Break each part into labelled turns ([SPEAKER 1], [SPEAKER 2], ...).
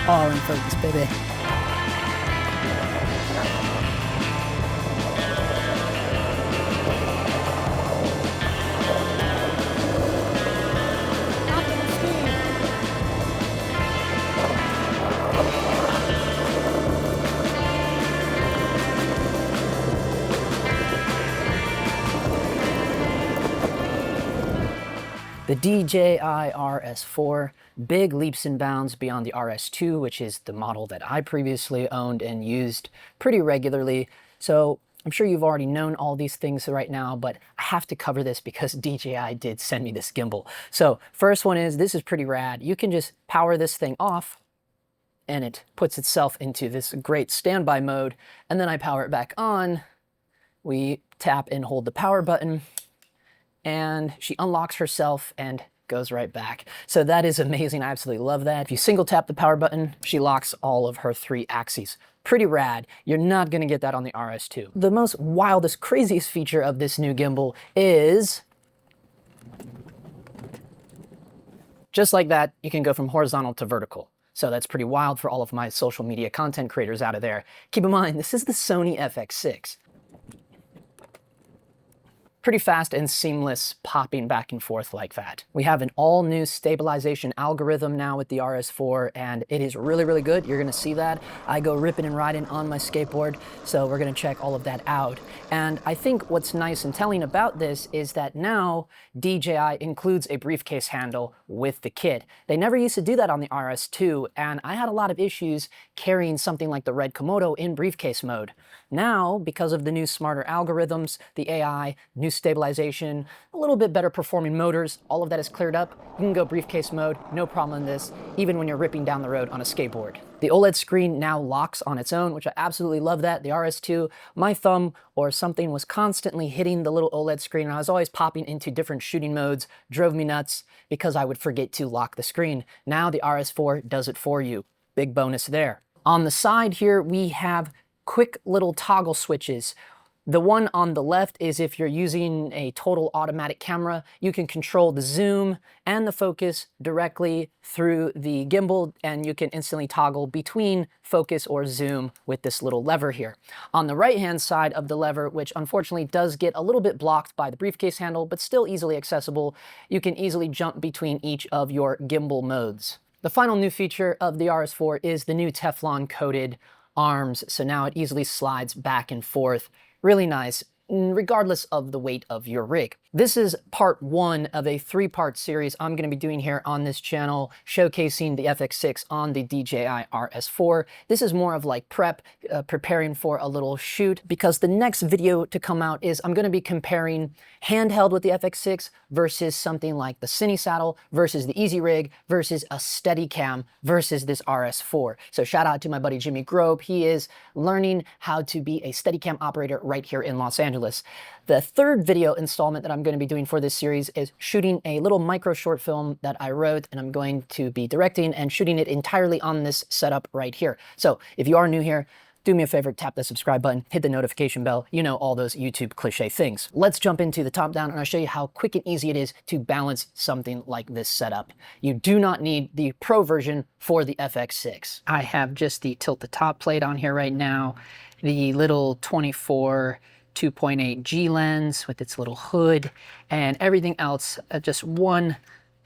[SPEAKER 1] All in focus, baby. The DJI RS4, big leaps and bounds beyond the RS2, which is the model that I previously owned and used pretty regularly. So I'm sure you've already known all these things right now, but I have to cover this because DJI did send me this gimbal. So first one is, this is pretty rad. You can just power this thing off and it puts itself into this great standby mode. And then I power it back on. We tap and hold the power button, and she unlocks herself and goes right back. So that is amazing. I absolutely love that. If you single tap the power button, she locks all of her 3 axes. Pretty rad. You're not gonna get that on the RS2. The most wildest, craziest feature of this new gimbal is, just like that, you can go from horizontal to vertical. So that's pretty wild for all of my social media content creators out of there. Keep in mind, this is the Sony FX6. Pretty fast and seamless popping back and forth like that. We have an all new stabilization algorithm now with the RS4, and it is really, really good. You're gonna see that. I go ripping and riding on my skateboard, so we're gonna check all of that out. And I think what's nice and telling about this is that now DJI includes a briefcase handle with the kit. They never used to do that on the RS2, and I had a lot of issues carrying something like the Red Komodo in briefcase mode. Now, because of the new smarter algorithms, the AI, new stabilization, a little bit better performing motors, all of that is cleared up. You can go briefcase mode, no problem in this, even when you're ripping down the road on a skateboard. The OLED screen now locks on its own, which I absolutely love that. The RS2, my thumb or something was constantly hitting the little OLED screen, and I was always popping into different shooting modes, drove me nuts because I would forget to lock the screen. Now the RS4 does it for you. Big bonus there. On the side here, we have quick little toggle switches. The one on the left is if you're using a total automatic camera, you can control the zoom and the focus directly through the gimbal, and you can instantly toggle between focus or zoom with this little lever here. On the right-hand side of the lever, which unfortunately does get a little bit blocked by the briefcase handle, but still easily accessible, you can easily jump between each of your gimbal modes. The final new feature of the RS4 is the new Teflon-coated arms, so now it easily slides back and forth. Really nice, regardless of the weight of your rig. This is part 1 of a 3-part series I'm going to be doing here on this channel, showcasing the FX6 on the DJI RS4. This is more of like preparing for a little shoot, because the next video to come out is I'm going to be comparing handheld with the FX6 versus something like the Cine Saddle versus the Easy Rig versus a Steadicam versus this RS4. So shout out to my buddy Jimmy Grobe. He is learning how to be a Steadicam operator right here in Los Angeles. The 3rd video installment that I'm going to be doing for this series is shooting a little micro short film that I wrote, and I'm going to be directing and shooting it entirely on this setup right here. So if you are new here, do me a favor, tap the subscribe button, hit the notification bell, you know, all those YouTube cliche things. Let's jump into the top down and I'll show you how quick and easy it is to balance something like this setup. You do not need the Pro version for the FX6. I have just the tilt the top plate on here right now, the little 24 2.8 G lens with its little hood, and everything else, just one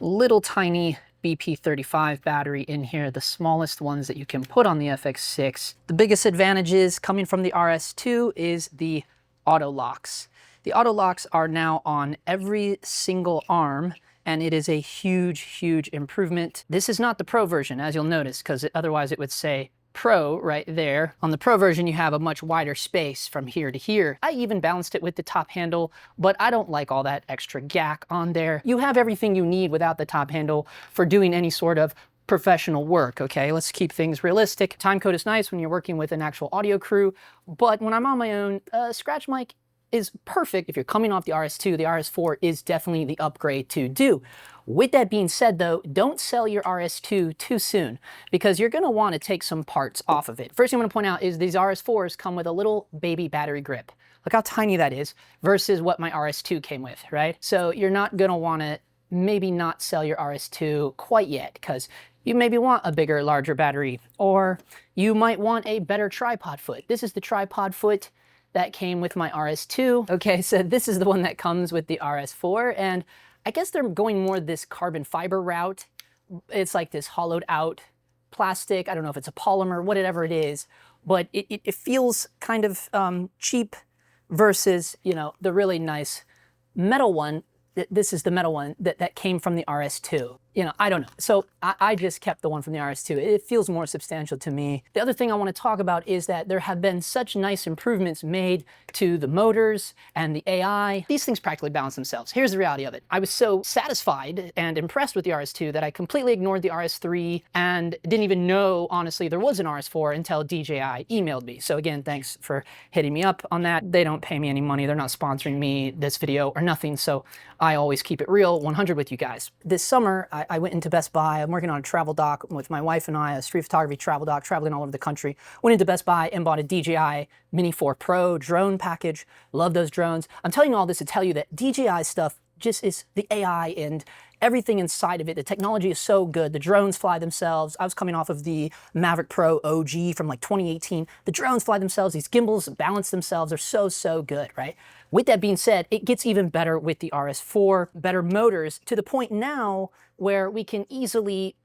[SPEAKER 1] little tiny BP35 battery in here, the smallest ones that you can put on the FX6. The biggest advantages coming from the RS2 is the auto locks. The auto locks are now on every single arm, and it is a huge, huge improvement. This is not the Pro version, as you'll notice, because otherwise it would say Pro right there. On the Pro version, you have a much wider space from here to here. I even balanced it with the top handle, but I don't like all that extra gack on there. You have everything you need without the top handle for doing any sort of professional work, okay? Let's keep things realistic. Timecode is nice when you're working with an actual audio crew, but when I'm on my own, scratch mic is perfect if you're coming off the RS2. The RS4 is definitely the upgrade to do. With that being said though, don't sell your RS2 too soon because you're gonna wanna take some parts off of it. First thing I'm gonna point out is these RS4s come with a little baby battery grip. Look how tiny that is versus what my RS2 came with, right? So you're not gonna wanna maybe not sell your RS2 quite yet because you maybe want a bigger, larger battery, or you might want a better tripod foot. This is the tripod foot that came with my RS2. Okay, so this is the one that comes with the RS4, and I guess they're going more this carbon fiber route. It's like this hollowed out plastic. I don't know if it's a polymer, whatever it is, but it feels kind of cheap versus, you know, the really nice metal one. This is the metal one that came from the RS2. You know, I don't know. So I just kept the one from the RS2. It feels more substantial to me. The other thing I want to talk about is that there have been such nice improvements made to the motors and the AI. These things practically balance themselves. Here's the reality of it. I was so satisfied and impressed with the RS2 that I completely ignored the RS3 and didn't even know, honestly, there was an RS4 until DJI emailed me. So again, thanks for hitting me up on that. They don't pay me any money. They're not sponsoring me this video or nothing. So I always keep it real 100 with you guys. This summer, I went into Best Buy. I'm working on a travel doc with my wife and I, a street photography travel doc, traveling all over the country. Went into Best Buy and bought a DJI Mini 4 Pro drone package. Love those drones. I'm telling you all this to tell you that DJI stuff just is the AI and everything inside of it. The technology is so good. The drones fly themselves. I was coming off of the Mavic Pro OG from like 2018. The drones fly themselves. These gimbals balance themselves. They're so good, right? With that being said, it gets even better with the RS4, better motors to the point now where we can easily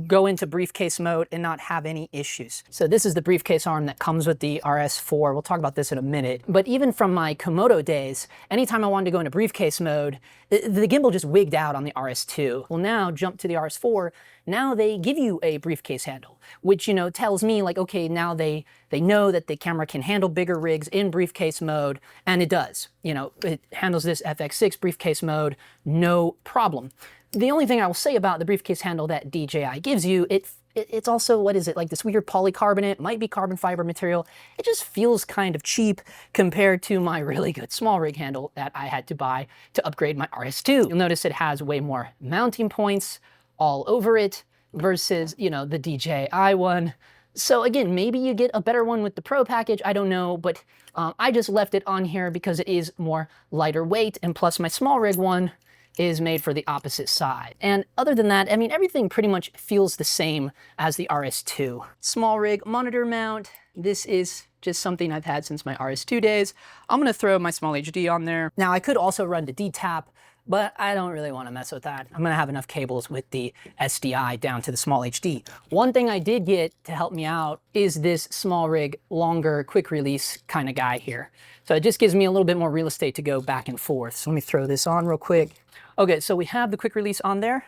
[SPEAKER 1] go into briefcase mode and not have any issues. So this is the briefcase arm that comes with the RS4. We'll talk about this in a minute. But even from my Komodo days, anytime I wanted to go into briefcase mode, the gimbal just wigged out on the RS2. Well, now jump to the RS4. Now they give you a briefcase handle, which, you know, tells me like, okay, now they know that the camera can handle bigger rigs in briefcase mode, and it does. You know, it handles this FX6 briefcase mode, no problem. The only thing I will say about the briefcase handle that DJI gives you, it's also, what is it, like this weird polycarbonate, might be carbon fiber material. It just feels kind of cheap compared to my really good small rig handle that I had to buy to upgrade my RS2. You'll notice it has way more mounting points all over it versus, you know, the DJI one. So again, maybe you get a better one with the Pro package, I don't know, but I just left it on here because it is more lighter weight, and plus my small rig one is made for the opposite side. And other than that, I mean, everything pretty much feels the same as the RS2. Small rig monitor mount. This is just something I've had since my RS2 days. I'm gonna throw my small HD on there. Now I could also run to DTAP, but I don't really want to mess with that. I'm gonna have enough cables with the SDI down to the small HD. One thing I did get to help me out is this small rig, longer, quick release kind of guy here. So it just gives me a little bit more real estate to go back and forth. So let me throw this on real quick. Okay, so we have the quick release on there.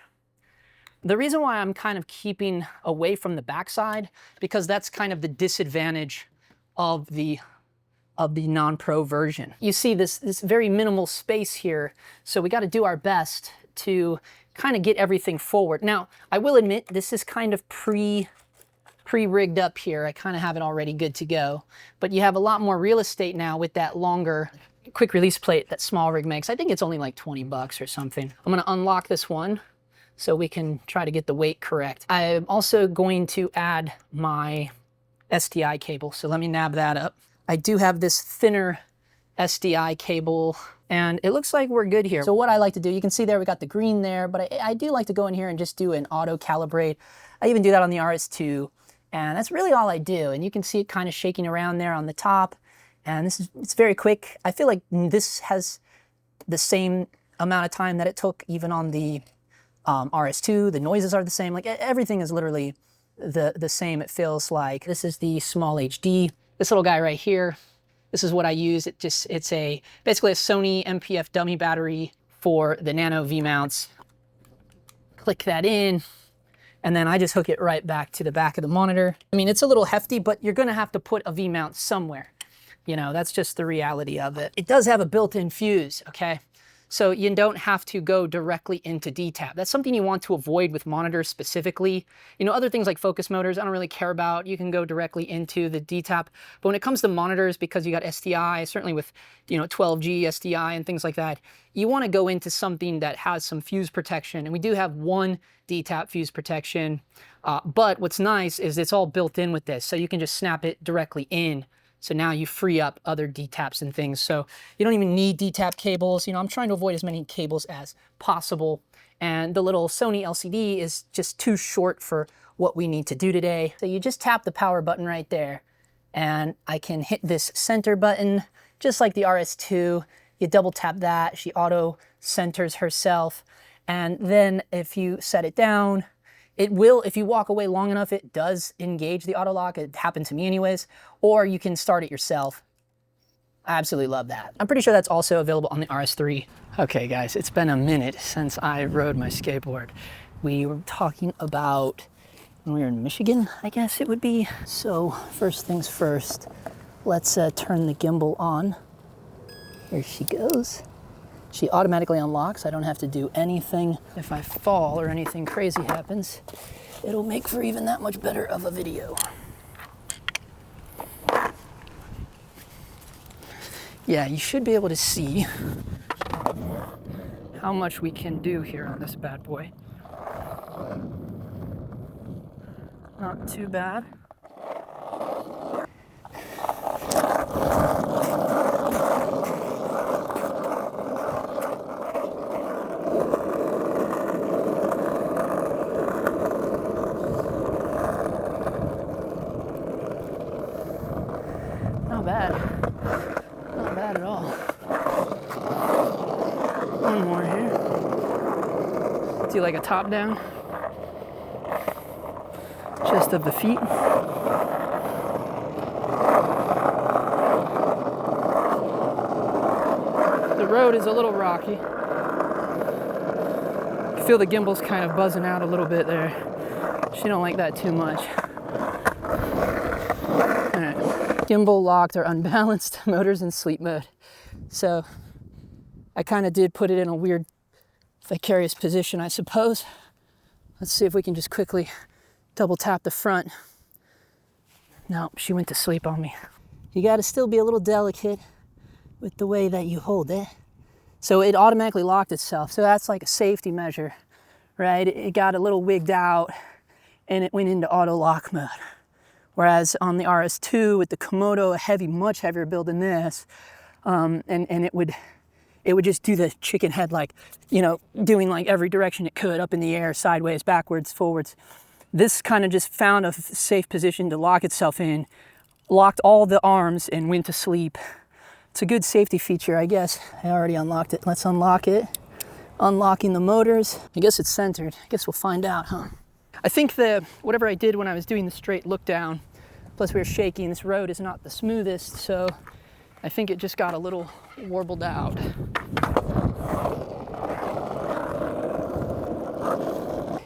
[SPEAKER 1] The reason why I'm kind of keeping away from the backside, because that's kind of the disadvantage of the non-pro version. You see this very minimal space here, so we got to do our best to kind of get everything forward. Now, I will admit this is kind of pre-rigged up here. I kind of have it already good to go, but you have a lot more real estate now with that longer quick release plate that small rig makes. I think it's only like 20 bucks or something. I'm gonna unlock this one so we can try to get the weight correct. I'm also going to add my SDI cable, so let me nab that up. I do have this thinner SDI cable, and it looks like we're good here. So what I like to do, you can see there we got the green there, but I do like to go in here and just do an auto calibrate. I even do that on the RS2, and that's really all I do. And you can see it kind of shaking around there on the top. And it's very quick. I feel like this has the same amount of time that it took even on the RS2. The noises are the same. Like everything is literally the same, it feels like. This is the small HD. This little guy right here, this is what I use. It's basically a Sony MPF dummy battery for the Nano V mounts. Click that in, and then I just hook it right back to the back of the monitor. I mean, it's a little hefty, but you're gonna have to put a V mount somewhere. You know, that's just the reality of it. It does have a built-in fuse, okay? so you don't have to go directly into DTAP. That's something you want to avoid with monitors specifically. You know, other things like focus motors, I don't really care about. You can go directly into the DTAP. But when it comes to monitors, because you got SDI, certainly with, you know, 12G SDI and things like that, you want to go into something that has some fuse protection. And we do have one DTAP fuse protection. But what's nice is it's all built in with this. So you can just snap it directly in. So now you free up other DTAPs and things. So you don't even need DTAP cables. You know, I'm trying to avoid as many cables as possible. And the little Sony LCD is just too short for what we need to do today. So you just tap the power button right there. And I can hit this center button, just like the RS2. You double tap that, she auto centers herself. And then if you set it down, it will, if you walk away long enough, it does engage the auto lock. It happened to me anyways. Or you can start it yourself. I absolutely love that. I'm pretty sure that's also available on the RS3. Okay guys, it's been a minute since I rode my skateboard. We were talking about when we were in Michigan, I guess it would be. So first things first, let's turn the gimbal on. Here she goes. She automatically unlocks. I don't have to do anything. If I fall or anything crazy happens, it'll make for even that much better of a video. Yeah, you should be able to see how much we can do here on this bad boy. Not too bad. Not bad. Not bad at all. One more here. Do like a top down. Just of the feet. The road is a little rocky. I feel the gimbal's kind of buzzing out a little bit there. She don't like that too much. All right. Gimbal locked or unbalanced, motors in sleep mode. So I kind of did put it in a weird vicarious position, I suppose. Let's see if we can just quickly double tap the front. No, she went to sleep on me. You got to still be a little delicate with the way that you hold it. So it automatically locked itself. So that's like a safety measure, right? It got a little wigged out and it went into auto lock mode. Whereas on the RS2 with the Komodo, a heavy, much heavier build than this, and it would just do the chicken head, like, you know, doing like every direction it could, up in the air, sideways, backwards, forwards. This kind of just found a safe position to lock itself in, locked all the arms and went to sleep. It's a good safety feature, I guess. I already unlocked it. Let's unlock it. Unlocking the motors. I guess it's centered. I guess we'll find out, huh? I think that whatever I did when I was doing the straight look down, plus we were shaking, this road is not the smoothest, so I think it just got a little warbled out.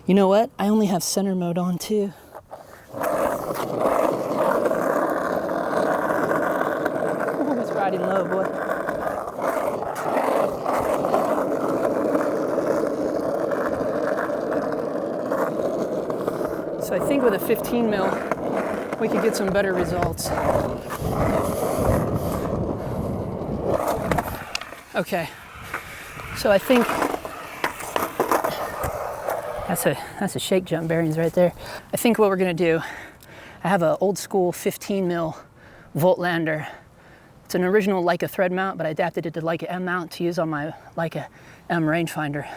[SPEAKER 1] You know what? I only have center mode on too. Oh, it's riding low, boy. So I think with a 15 mil, we could get some better results. Okay, so I think that's a shake jump bearings right there. I think what we're gonna do, I have an old school 15 mil Voltlander. It's an original Leica thread mount, but I adapted it to Leica M mount to use on my Leica M rangefinder.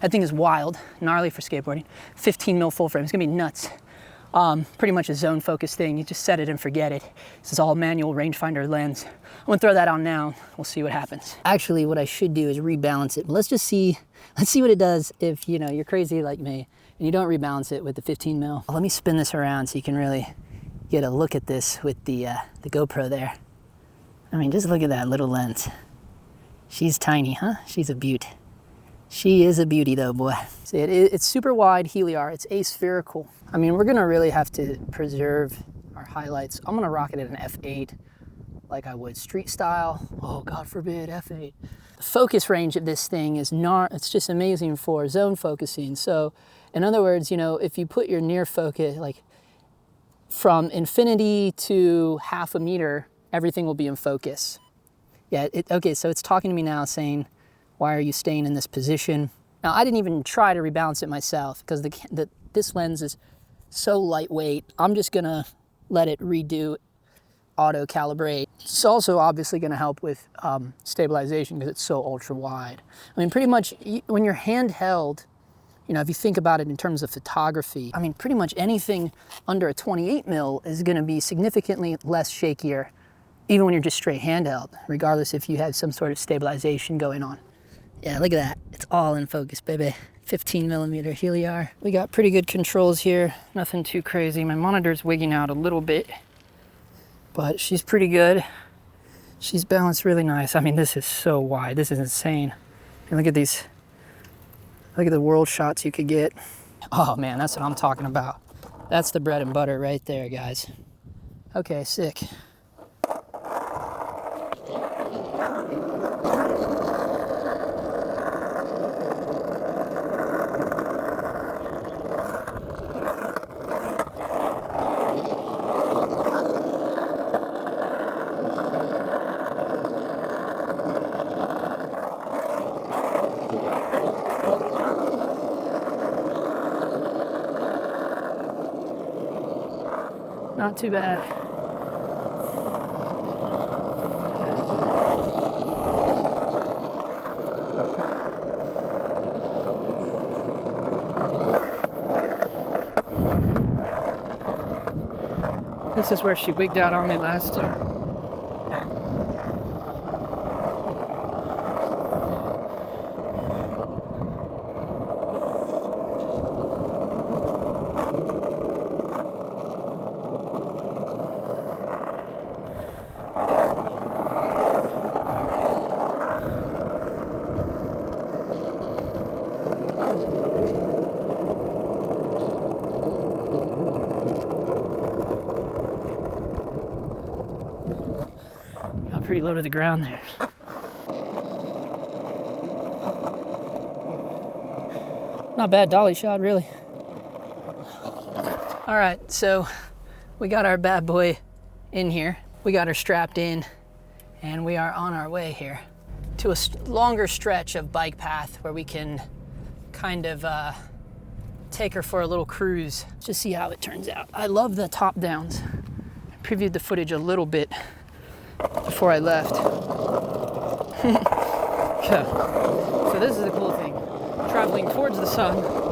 [SPEAKER 1] That thing is wild, gnarly for skateboarding. 15 mil full frame, it's gonna be nuts. Pretty much a zone focus thing. You just set it and forget it. This is all manual rangefinder lens. I'm gonna throw that on now. We'll see what happens. Actually, what I should do is rebalance it. Let's see what it does if, you know, you're crazy like me and you don't rebalance it with the 15 mil. Let me spin this around so you can really get a look at this with the GoPro there. I mean, just look at that little lens. She's tiny, huh? She's a beaut. She is a beauty though, boy. See, it's super wide Heliar. It's aspherical. I mean, we're gonna really have to preserve our highlights. I'm gonna rock it at an f8. like I would street style. Oh, God forbid, F8. The focus range of this thing is not, it's just amazing for zone focusing. So in other words, you know, if you put your near focus, like from infinity to half a meter, everything will be in focus. Yeah, okay, so it's talking to me now saying, why are you staying in this position? Now, I didn't even try to rebalance it myself because this lens is so lightweight. I'm just gonna let it redo auto calibrate. It's also obviously gonna help with stabilization because it's so ultra wide. I mean, pretty much when you're handheld, you know, if you think about it in terms of photography, I mean, pretty much anything under a 28 mil is gonna be significantly less shakier, even when you're just straight handheld, regardless if you have some sort of stabilization going on. Yeah, look at that. It's all in focus, baby. 15 millimeter Heliar. We got pretty good controls here. Nothing too crazy. My monitor's wigging out a little bit, but she's pretty good. She's balanced really nice. I mean, this is so wide. This is insane. And look at these. Look at the world shots you could get. Oh man, that's what I'm talking about. That's the bread and butter right there, guys. Okay, sick. Not too bad. This is where she wigged out on me last time. Pretty low to the ground there. Not bad dolly shot, really. All right, so we got our bad boy in here. We got her strapped in, and we are on our way here to a longer stretch of bike path where we can kind of take her for a little cruise. Just see how it turns out. I love the top downs. I previewed the footage a little bit before I left. Yeah. So this is the cool thing. Traveling towards the sun.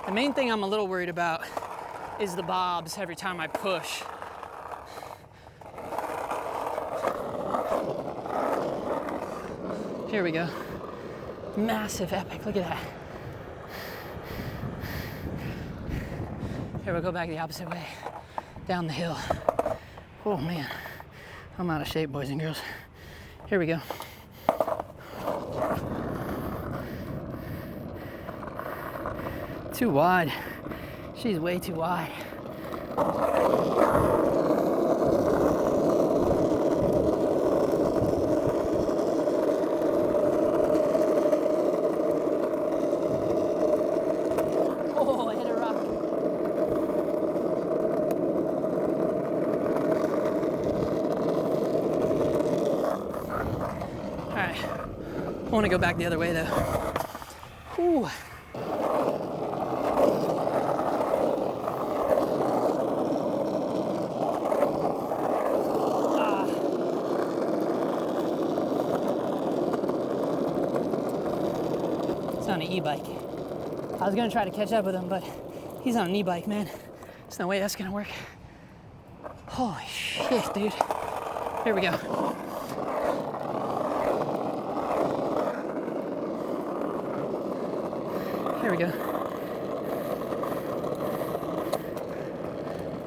[SPEAKER 1] The main thing I'm a little worried about is the bobs every time I push. Here we go. Massive epic, look at that. Here we'll go back the opposite way, down the hill. Oh man, I'm out of shape, boys and girls. Here we go. Too wide. She's way too wide. Oh, I hit a rock. All right, I want to go back the other way though. Ooh. On an e-bike. I was gonna try to catch up with him, but he's on an e-bike, man. There's no way that's gonna work. Holy shit, dude. Here we go. Here we go.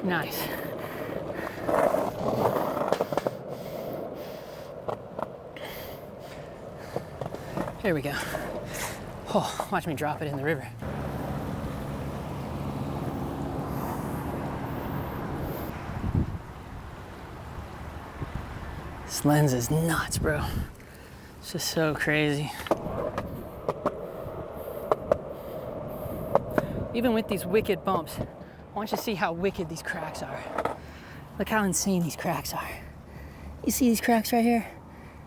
[SPEAKER 1] Nice. Here we go. Oh, watch me drop it in the river. This lens is nuts, bro. It's just so crazy. Even with these wicked bumps, I want you to see how wicked these cracks are. Look how insane these cracks are. You see these cracks right here?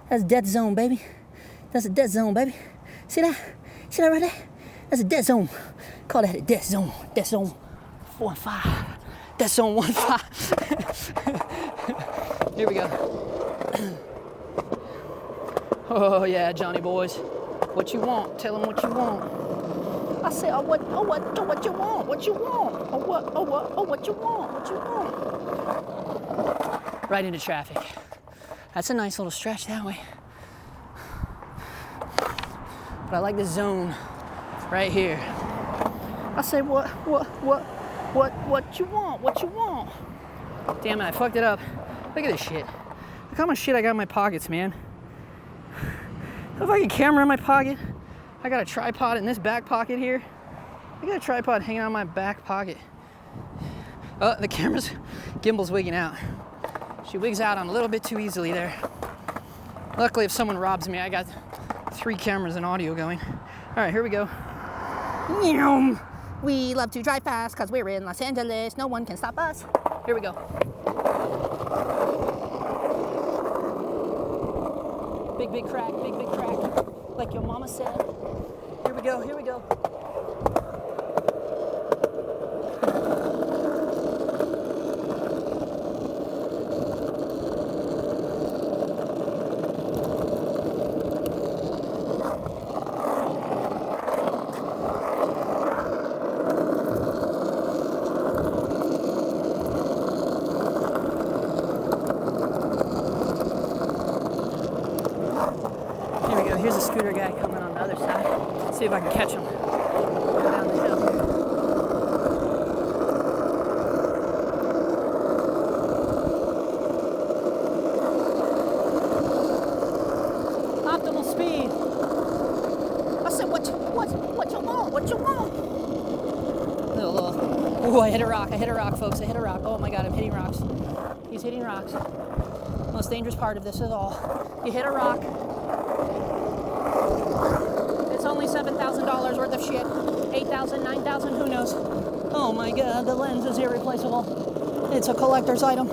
[SPEAKER 1] That's dead zone, baby. That's a dead zone, baby. See that? See that right there? That's a dead zone. Call that a dead zone. Dead zone 1-5. Dead zone 1-5. Here we go. Oh yeah, Johnny boys. What you want? Tell them what you want. I say, oh what you want? What you want? What you want? What you want? Right into traffic. That's a nice little stretch that way. But I like the zone right here. I say, what you want? What you want? Damn it, I fucked it up. Look at this shit. Look how much shit I got in my pockets, man. I have a fucking camera in my pocket. I got a tripod in this back pocket here. I got a tripod hanging out in my back pocket. Oh, the gimbal's wigging out. She wigs out on a little bit too easily there. Luckily, if someone robs me, I got 3 cameras and audio going. All right, here we go. We love to drive fast because we're in Los Angeles. No one can stop us. Here we go. Big crack, big crack. Like your mama said. Here we go, here we go. Here's a scooter guy coming on the other side. Let's see if I can catch him. Go down the hill here. Optimal speed. I said, what you want? What you want? Oh, I hit a rock, folks. I hit a rock. Oh my God, I'm hitting rocks. He's hitting rocks. Most dangerous part of this is all. You hit a rock. It's only $7,000 worth of shit. 8,000, 9,000, who knows? Oh my God, the lens is irreplaceable. It's a collector's item.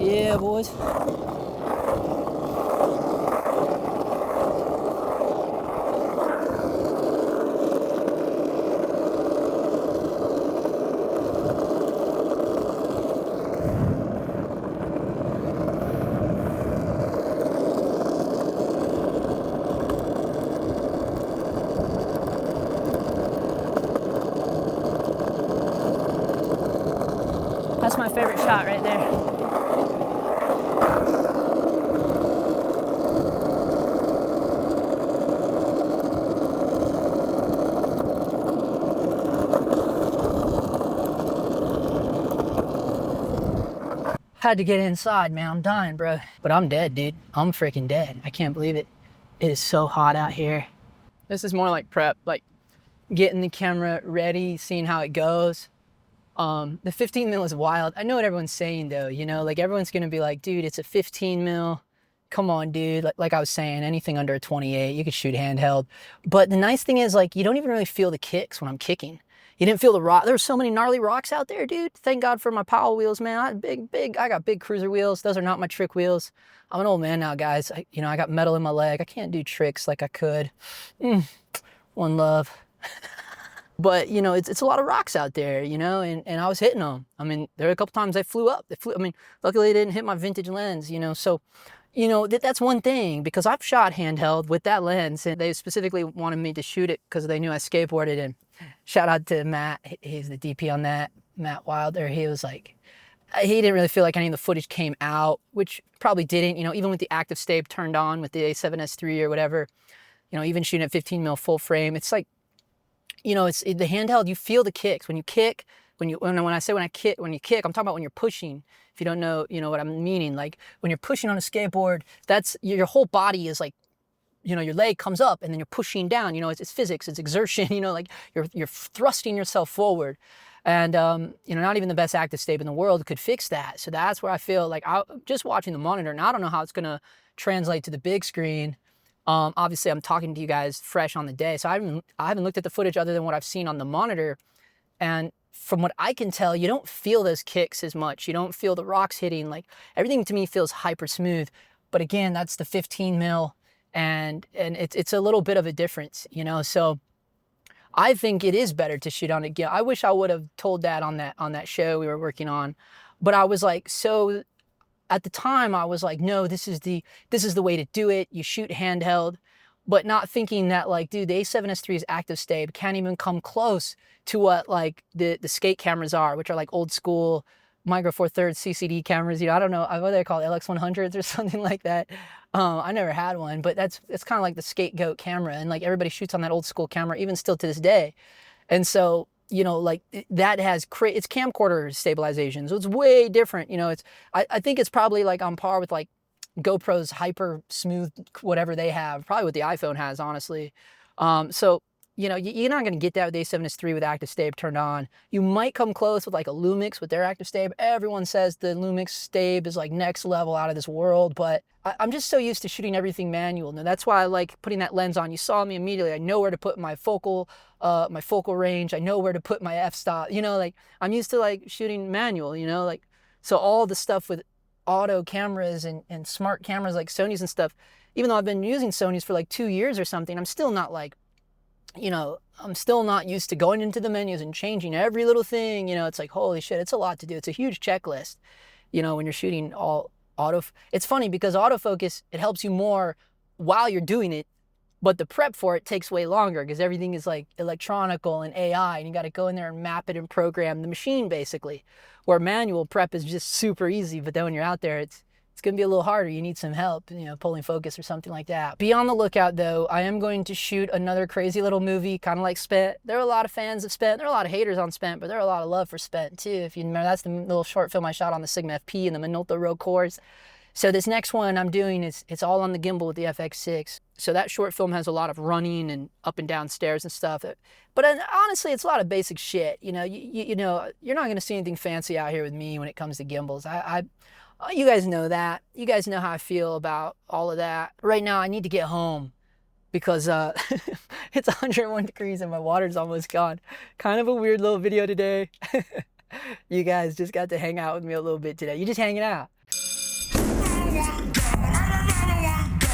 [SPEAKER 1] Yeah, boys. That's my favorite shot right there. Had to get inside, man. I'm dying, bro. But I'm dead, dude. I'm freaking dead. I can't believe it. It is so hot out here. This is more like prep, like getting the camera ready, seeing how it goes. The 15 mil is wild. I know what everyone's saying though, you know, like everyone's gonna be like, dude, it's a 15 mil. Come on, dude. Like I was saying, anything under a 28, you could shoot handheld. But the nice thing is, like, you don't even really feel the kicks when I'm kicking. You didn't feel the rock. There's so many gnarly rocks out there, dude. Thank God for my Powell wheels, man. I got big cruiser wheels. Those are not my trick wheels. I'm an old man now, guys. I got metal in my leg. I can't do tricks like I could. One love. But, you know, it's a lot of rocks out there, you know, and I was hitting them. I mean, there were a couple times I flew up. I mean, luckily it didn't hit my vintage lens, you know, so You know, that's one thing, because I've shot handheld with that lens, and they specifically wanted me to shoot it because they knew I skateboarded. And shout out to Matt, he's the DP on that, Matt Wilder. He was like, he didn't really feel like any of the footage came out, which probably didn't, you know, even with the active stab turned on with the A7S3 or whatever, you know, even shooting at 15 mil full frame, it's like, you know, it's the handheld, you feel the kicks. When you kick, when I say when you kick, I'm talking about when you're pushing. If you don't know, you know what I'm meaning. Like when you're pushing on a skateboard, that's your whole body is like, you know, your leg comes up and then you're pushing down. You know, it's physics, it's exertion. You know, like you're thrusting yourself forward, and you know, not even the best active stab in the world could fix that. So that's where I feel like just watching the monitor, and I don't know how it's gonna translate to the big screen. Obviously, I'm talking to you guys fresh on the day, so I haven't looked at the footage other than what I've seen on the monitor, and from what I can tell, you don't feel those kicks as much. You don't feel the rocks hitting. Like everything to me feels hyper smooth. But again, that's the 15 mil, and it's a little bit of a difference, you know. So I think it is better to shoot on it. I wish I would have told that on that show we were working on, but I was like, so at the time I was like, no, this is the way to do it. You shoot handheld, but not thinking that, like, dude, the A7S3's active stab can't even come close to what like the skate cameras are, which are like old school Micro Four Thirds CCD cameras. You know, I don't know what they're called, LX100s or something like that. I never had one, but it's kind of like the scapegoat camera, and like everybody shoots on that old school camera, even still to this day. And so, you know, like that has it's camcorder stabilization, so it's way different. You know, I think it's probably like on par with like GoPro's hyper smooth whatever they have, probably what the iPhone has, honestly. So, you know, you're not going to get that with the A7S3 with active stab turned on. You might come close with like a Lumix with their active stab. Everyone says the Lumix stab is like next level, out of this world, but I'm just so used to shooting everything manual. Now that's why I like putting that lens on. You saw me immediately. I know where to put my focal range. I know where to put my f-stop. You know, like I'm used to like shooting manual, you know, like, so all the stuff with auto cameras and smart cameras like Sony's and stuff, even though I've been using Sony's for like 2 years or something, I'm still not like, you know, I'm still not used to going into the menus and changing every little thing. You know, it's like, holy shit, it's a lot to do. It's a huge checklist, you know, when you're shooting all auto. It's funny because autofocus, it helps you more while you're doing it, but the prep for it takes way longer because everything is like electronical and AI, and you got to go in there and map it and program the machine basically, where manual prep is just super easy. But then when you're out there, it's going to be a little harder. You need some help, you know, pulling focus or something like that. Be on the lookout though. I am going to shoot another crazy little movie, kind of like Spent. There are a lot of fans of Spent. There are a lot of haters on Spent, but there are a lot of love for Spent too. If you remember, that's the little short film I shot on the Sigma FP and the Minolta Row cores. So this next one I'm doing it's all on the gimbal with the FX6. So that short film has a lot of running and up and down stairs and stuff. But honestly, it's a lot of basic shit. You know, you know, you're not going to see anything fancy out here with me when it comes to gimbals. You guys know that. You guys know how I feel about all of that. Right now, I need to get home because it's 101 degrees and my water's almost gone. Kind of a weird little video today. You guys just got to hang out with me a little bit today. You're just hanging out.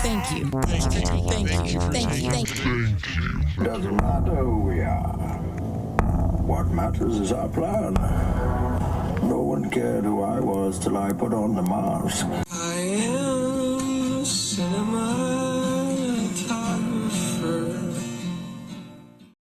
[SPEAKER 1] Thank you. Thank you.
[SPEAKER 2] Doesn't matter who we are. What matters is our plan. No one cared who I was till I put on the mask.